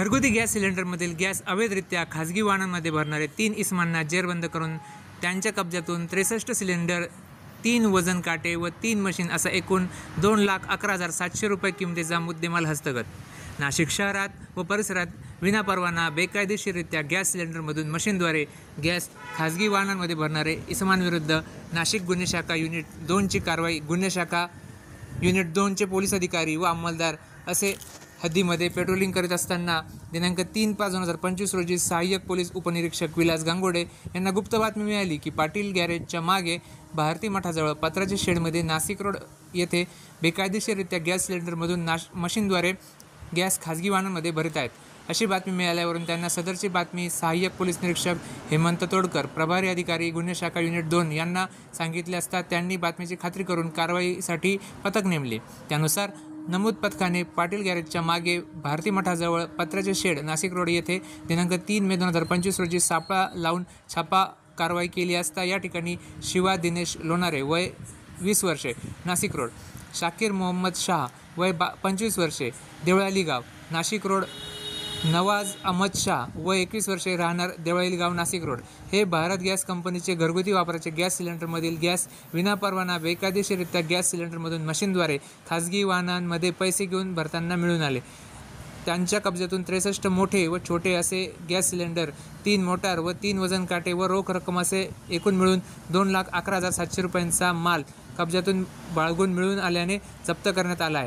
घरगुती gas सिलेंडरमधील gas अवैधरित्या खाजगी वाहनांमध्ये भरणारे 3 इसमांना जेरबंद करून त्यांच्या कब्जातून 63 सिलेंडर, 3 वजन काटे व 3 मशीन असा एकूण 2,11,700 रुपये किमतीचा मुद्देमाल हस्तगत. नाशिक शहरात व परिसरात विनापरवाना बेकायदेशीररित्या गॅस सिलेंडरमधून मशीनद्वारे गॅस खाजगी वाहनांमध्ये भरणारे इसमांविरुद्ध नाशिक गुन्हे शाखा युनिट 2ची कारवाई. गुन्हे शाखा युनिट 2चे पोलीस अधिकारी व अंमलदार असे हद्दीमध्ये पेट्रोलिंग करीत असताना दिनांक 3/5/2025 रोजी सहाय्यक पोलीस उपनिरीक्षक विलास गांगोडे यांना गुप्त बातमी मिळाली की पाटील गॅरेजच्या मागे भारती मठाजवळ पत्राच्या शेडमध्ये नाशिक रोड येथे बेकायदेशीररित्या गॅस सिलेंडरमधून मशीनद्वारे गॅस खाजगी वाहनांमध्ये भरत आहेत. अशी बातमी मिळाल्यावरून त्यांना सदरची बातमी सहाय्यक पोलीस निरीक्षक हेमंत तोडकर, प्रभारी अधिकारी गुन्हे शाखा युनिट 2 यांना सांगितले असता त्यांनी बातमीची खात्री करून कारवाईसाठी पथक नेमले. त्यानुसार नमूद पथकाने पाटील गॅरेजच्या मागे भारती मठाजवळ पत्राचे शेड नाशिक रोड येथे दिनांक 3 मे 2025 रोजी सापळा लावून छापा कारवाई केली असता या ठिकाणी शिवा दिनेश लोणारे वय 20 वर्षे नाशिक रोड, शाकीर मोहम्मद शाह वय 25 वर्षे देवळाली गाव नाशिक रोड, नवाज अहमद शाह वय 21 वर्षे राहणार देवळाली गाव नाशिक रोड हे भारत गॅस कंपनीचे घरगुती वापराचे गॅस सिलेंडरमधील गॅस विनापरवाना बेकायदेशीररित्या गॅस सिलेंडरमधून मशीनद्वारे खाजगी वाहनांमध्ये पैसे घेऊन भरताना मिळून आले. त्यांच्या कब्जातून 63 मोठे व छोटे असे गॅस सिलेंडर, 3 मोटार व 3 वजन काटे व रोख रक्कम असे एकूण मिळून 2,11,700 रुपयांचा माल कब्जातून बाळगून मिळून आल्याने जप्त करण्यात आला आहे.